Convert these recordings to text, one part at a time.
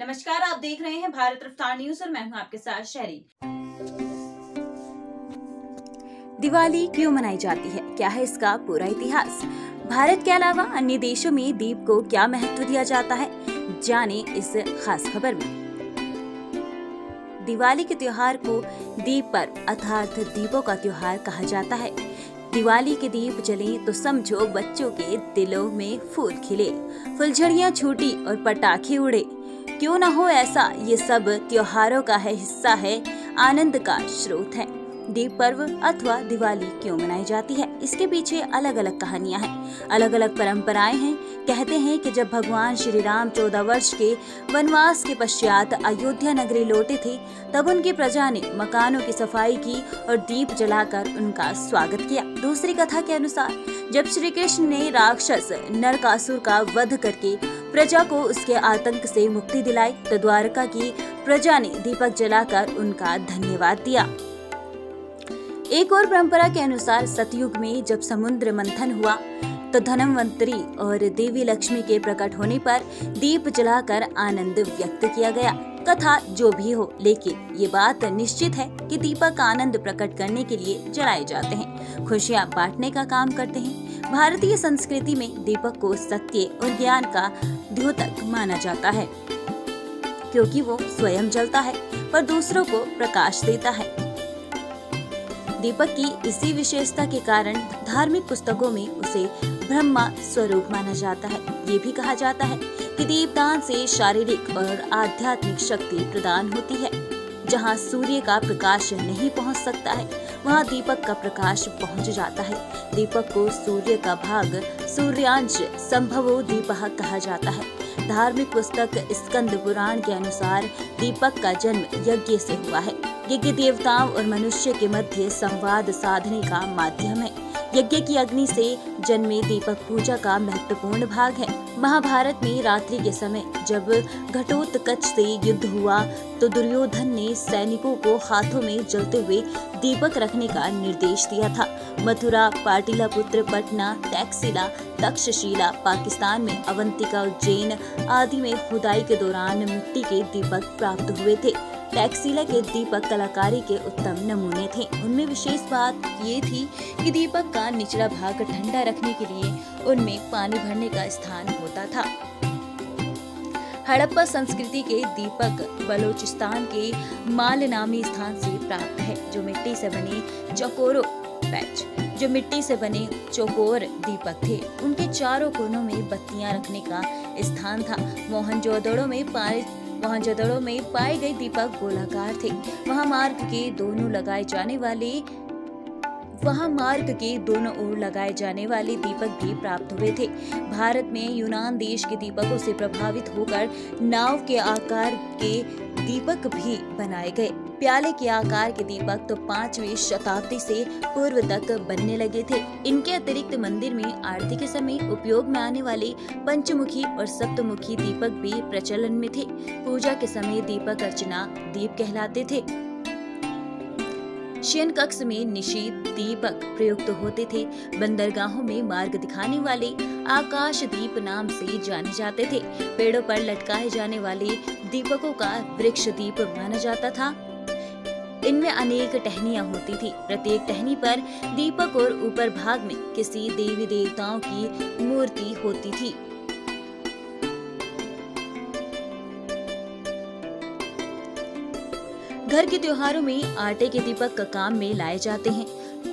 नमस्कार, आप देख रहे हैं भारत रफ्तार न्यूज और मैं हूं आपके साथ शहरी। दिवाली क्यों मनाई जाती है, क्या है इसका पूरा इतिहास? भारत के अलावा अन्य देशों में दीप को क्या महत्व दिया जाता है, जाने इस खास खबर में। दिवाली के त्योहार को दीप पर्व अर्थात दीपों का त्योहार कहा जाता है। दिवाली के दीप जले तो समझो बच्चों के दिलों में फूल खिले, फुलझड़ियां छूटी और पटाखे उड़े। क्यों न हो ऐसा, ये सब त्योहारों का है हिस्सा है, आनंद का स्रोत है। दीप पर्व अथवा दिवाली क्यों मनाई जाती है, इसके पीछे अलग अलग कहानियां हैं, अलग अलग परंपराएं हैं। कहते हैं कि जब भगवान श्री राम 14 वर्ष के वनवास के पश्चात अयोध्या नगरी लौटे थे, तब उनकी प्रजा ने मकानों की सफाई की और दीप जलाकर उनका स्वागत किया। दूसरी कथा के अनुसार जब श्री कृष्ण ने राक्षस नरकासुर का वध करके प्रजा को उसके आतंक से मुक्ति दिलाई, तो द्वारका की प्रजा ने दीपक जलाकर उनका धन्यवाद दिया। एक और परंपरा के अनुसार सतयुग में जब समुद्र मंथन हुआ, तो धनवंतरी और देवी लक्ष्मी के प्रकट होने पर दीप जलाकर आनंद व्यक्त किया गया। कथा जो भी हो, लेकिन ये बात निश्चित है कि दीपक आनंद प्रकट करने के लिए जलाए जाते हैं, खुशियां बांटने का काम करते हैं। भारतीय संस्कृति में दीपक को सत्य और ज्ञान का द्योतक माना जाता है, क्योंकि वो स्वयं जलता है पर दूसरों को प्रकाश देता है। दीपक की इसी विशेषता के कारण धार्मिक पुस्तकों में उसे ब्रह्मा स्वरूप माना जाता है। ये भी कहा जाता है कि दीपदान से शारीरिक और आध्यात्मिक शक्ति प्रदान होती है। जहाँ सूर्य का प्रकाश नहीं पहुँच सकता है, वहाँ दीपक का प्रकाश पहुँच जाता है। दीपक को सूर्य का भाग सूर्यांश संभवो दीपः कहा जाता है। धार्मिक पुस्तक स्कंद पुराण के अनुसार दीपक का जन्म यज्ञ से हुआ है। यज्ञ देवताओं और मनुष्य के मध्य संवाद साधने का माध्यम है। यज्ञ की अग्नि से जन्मे दीपक पूजा का महत्वपूर्ण भाग है। महाभारत में रात्रि के समय जब घटोत्कच से युद्ध हुआ, तो दुर्योधन ने सैनिकों को हाथों में जलते हुए दीपक रखने का निर्देश दिया था। मथुरा, पाटिलापुत्र, पटना, टैक्सिला, तक्षशिला, पाकिस्तान में अवंतिका, उज्जैन आदि में खुदाई के दौरान मिट्टी के दीपक प्राप्त हुए थे। टैक्सिला के दीपक कलाकारी के उत्तम नमूने थे। उनमें विशेष बात ये थी कि दीपक का निचला भाग ठंडा रखने के लिए उनमें पानी भरने का स्थान होता था। हड़प्पा संस्कृति के दीपक बलोचिस्तान के माल नामी स्थान से प्राप्त है, जो मिट्टी से बने चौकोर दीपक थे। उनके चारों कोनों में बत्तियां रखने का स्थान था। मोहनजोदड़ो में पाए गए दीपक गोलाकार थे। वहाँ मार्ग के दोनों ओर लगाए जाने वाले दीपक भी प्राप्त हुए थे। भारत में यूनान देश के दीपकों से प्रभावित होकर नाव के आकार के दीपक भी बनाए गए। प्याले के आकार के दीपक तो 5वीं शताब्दी से पूर्व तक बनने लगे थे। इनके अतिरिक्त मंदिर में आरती के समय उपयोग में आने वाले पंचमुखी और सप्तमुखी दीपक भी प्रचलन में थे। पूजा के समय दीपक अर्चना दीप कहलाते थे। शयन कक्ष में निशीथ दीपक प्रयुक्त होते थे। बंदरगाहों में मार्ग दिखाने वाले आकाश दीप नाम से जाने जाते थे। पेड़ों पर लटकाए जाने वाले दीपकों का वृक्ष दीप माना जाता था। इनमें अनेक टहनियां होती थी। प्रत्येक टहनी पर दीपक और ऊपर भाग में किसी देवी देवताओं की मूर्ति होती थी। घर के त्योहारों में आटे के दीपक काम में लाए जाते हैं।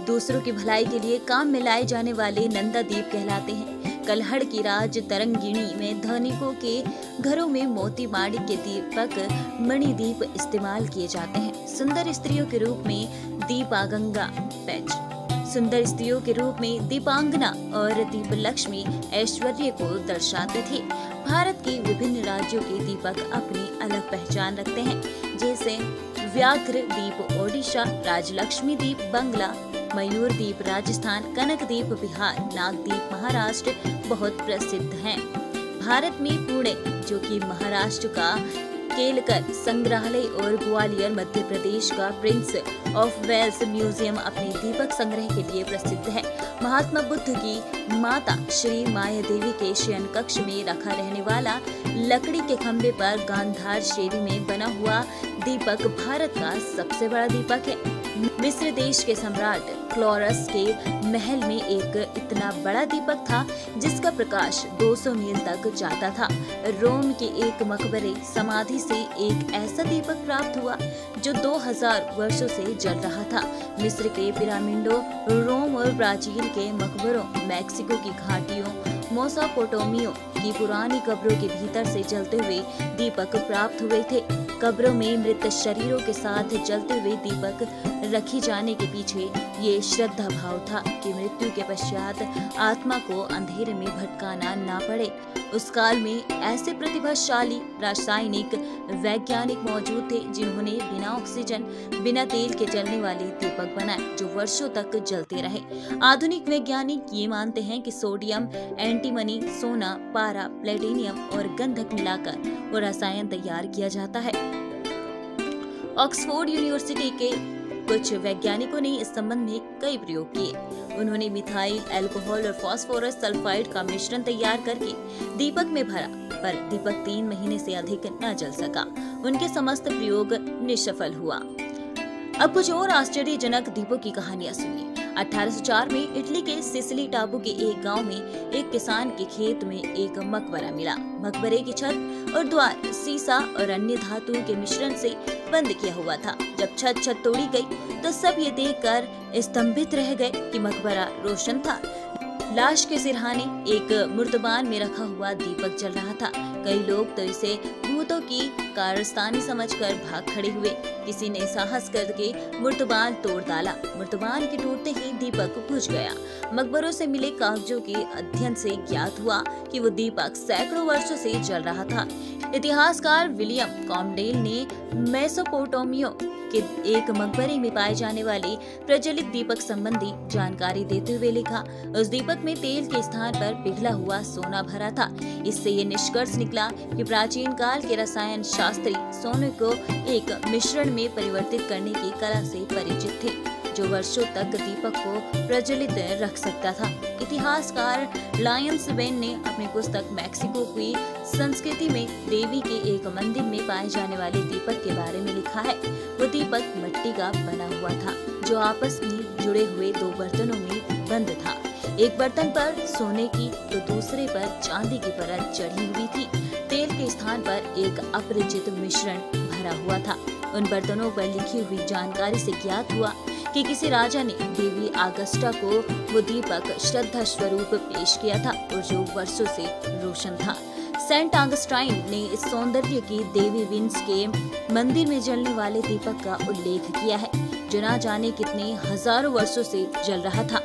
दूसरों की भलाई के लिए काम में लाए जाने वाले नंदा दीप कहलाते हैं। कल्हड़ की राज तरंगिणी में धनिकों के घरों में मोती माणिक के दीपक मणि दीप इस्तेमाल किए जाते हैं। सुंदर स्त्रियों के रूप में दीपांगना और दीप लक्ष्मी ऐश्वर्य को दर्शाते थे। भारत के विभिन्न राज्यों के दीपक अपनी अलग पहचान रखते हैं, जैसे व्याघ्र दीप ओडिशा, राजलक्ष्मी दीप बंगला, मयूर दीप राजस्थान, कनक दीप बिहार, नागदीप महाराष्ट्र बहुत प्रसिद्ध हैं। भारत में पुणे, जो कि महाराष्ट्र का केलकर संग्रहालय और ग्वालियर मध्य प्रदेश का प्रिंस ऑफ वेल्स म्यूजियम अपने दीपक संग्रह के लिए प्रसिद्ध है। महात्मा बुद्ध की माता श्री माया देवी के शयन कक्ष में रखा रहने वाला लकड़ी के खंभे पर गांधार शैली में बना हुआ दीपक भारत का सबसे बड़ा दीपक है। मिस्र देश के सम्राट क्लोरस के महल में एक इतना बड़ा दीपक था जिसका प्रकाश 200 मील तक जाता था। रोम के एक मकबरे समाधि से एक ऐसा दीपक प्राप्त हुआ जो 2000 वर्षों से जल रहा था। मिस्र के पिरामिडों, रोम और ब्राजील के मकबरों, मैक्सिको की घाटियों, मेसोपोटामिया की पुरानी कब्रों के भीतर से जलते हुए दीपक प्राप्त हुए थे। कब्रों में मृत शरीरों के साथ जलते हुए दीपक रखी जाने के पीछे ये श्रद्धा भाव था कि मृत्यु के पश्चात आत्मा को अंधेरे में भटकाना ना पड़े। उस काल में ऐसे प्रतिभाशाली रासायनिक वैज्ञानिक मौजूद थे जिन्होंने बिना ऑक्सीजन, बिना तेल के जलने वाले दीपक बनाए जो वर्षों तक जलते रहे। आधुनिक वैज्ञानिक ये मानते हैं कि सोडियम, एंटीमनी, सोना, पारा, प्लेटिनियम और गंधक मिलाकर वो रसायन तैयार किया जाता है। ऑक्सफोर्ड यूनिवर्सिटी के कुछ वैज्ञानिकों ने इस संबंध में कई प्रयोग किए। उन्होंने मिथाइल, अल्कोहल और फास्फोरस सल्फाइड का मिश्रण तैयार करके दीपक में भरा, पर दीपक 3 महीने से अधिक न जल सका। उनके समस्त प्रयोग निष्फल हुआ। अब कुछ और आश्चर्यजनक दीपों की कहानियां सुनिए। 1804 में इटली के सिसिली टापू के एक गांव में एक किसान के खेत में एक मकबरा मिला। मकबरे की छत और द्वार सीसा और अन्य धातुओं के मिश्रण से बंद किया हुआ था। जब छत तोड़ी गई तो सब ये देखकर स्तंभित रह गए कि मकबरा रोशन था। लाश के सिरहाने एक मुर्तबान में रखा हुआ दीपक जल रहा था। कई लोग तो इसे भूतों की कारस्तानी समझकर भाग खड़े हुए। किसी ने साहस करके मुर्तबान तोड़ डाला। मुर्तबान के टूटते ही दीपक बुझ गया। मकबरों से मिले कागजों के अध्ययन से ज्ञात हुआ कि वो दीपक सैकड़ों वर्षों से जल रहा था। इतिहासकार विलियम कॉम्डेल ने मेसोपोटामिया के एक मकबरे में पाए जाने वाले प्रज्वलित दीपक संबंधी जानकारी देते हुए लिखा, उस दीपक में तेल के स्थान पर पिघला हुआ सोना भरा था। इससे ये निष्कर्ष निकला कि प्राचीन काल के रसायन शास्त्री सोने को एक मिश्रण में परिवर्तित करने की कला से परिचित थे जो वर्षों तक दीपक को प्रज्वलित रख सकता था। इतिहासकार लायंस बेन ने अपनी पुस्तक मैक्सिको की संस्कृति में देवी के एक मंदिर में पाए जाने वाले दीपक के बारे में लिखा है। वो दीपक मिट्टी का बना हुआ था जो आपस में जुड़े हुए 2 बर्तनों में बंद था। एक बर्तन पर सोने की तो दूसरे पर चांदी की परत चढ़ी हुई थी। तेल के स्थान पर एक अपरिचित मिश्रण भरा हुआ था। उन बर्तनों पर लिखी हुई जानकारी से ज्ञात हुआ कि किसी राजा ने देवी आगस्टा को वो दीपक श्रद्धा स्वरूप पेश किया था और जो वर्षों से रोशन था। सेंट ऑगस्टाइन ने इस सौंदर्य की देवी विंस के मंदिर में जलने वाले दीपक का उल्लेख किया है जो न जाने कितने हजारों वर्षों से जल रहा था।